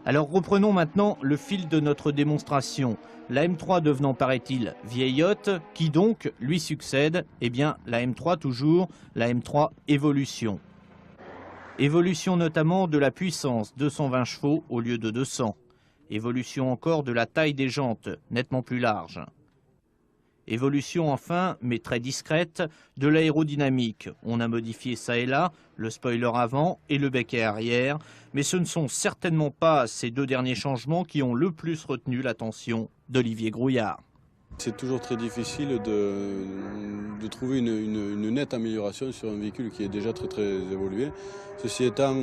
Alors reprenons maintenant le fil de notre démonstration. La M3 devenant, paraît-il, vieillotte, qui donc lui succède? Eh bien, la M3 toujours, la M3 Evolution. Évolution notamment de la puissance, 220 chevaux au lieu de 200. Évolution encore de la taille des jantes, nettement plus large. Évolution enfin, mais très discrète, de l'aérodynamique. On a modifié ça et là, le spoiler avant et le becquet arrière, mais ce ne sont certainement pas ces deux derniers changements qui ont le plus retenu l'attention d'Olivier Grouillard. C'est toujours très difficile de trouver une nette amélioration sur un véhicule qui est déjà très évolué. Ceci étant,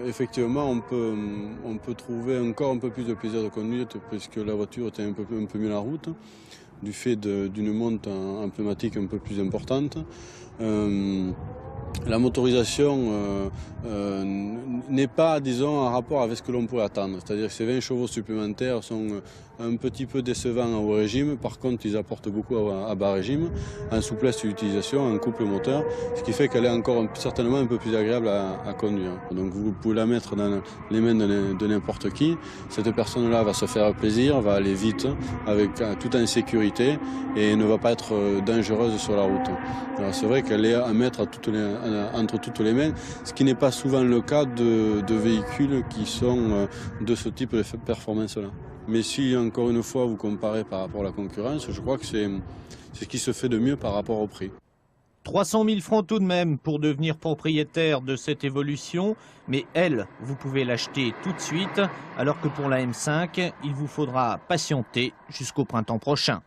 effectivement, on peut trouver encore un peu plus de plaisir de conduite puisque la voiture était un peu mieux en route, du fait d'une monte en pneumatique un peu plus importante. La motorisation n'est pas, disons, en rapport avec ce que l'on pourrait attendre. C'est-à-dire que ces 20 chevaux supplémentaires sont un petit peu décevants en haut régime. Par contre, ils apportent beaucoup à bas régime, en souplesse d'utilisation, en couple moteur, ce qui fait qu'elle est encore certainement un peu plus agréable à conduire. Donc vous pouvez la mettre dans les mains de n'importe qui. Cette personne-là va se faire plaisir, va aller vite, tout en sécurité et ne va pas être dangereuse sur la route. Alors c'est vrai qu'elle est à mettre entre toutes les mains, ce qui n'est pas souvent le cas de véhicules qui sont de ce type de performance-là. Mais si, encore une fois, vous comparez par rapport à la concurrence, je crois que c'est ce qui se fait de mieux par rapport au prix. 300 000 francs tout de même pour devenir propriétaire de cette Évolution, mais elle, vous pouvez l'acheter tout de suite, alors que pour la M5, il vous faudra patienter jusqu'au printemps prochain.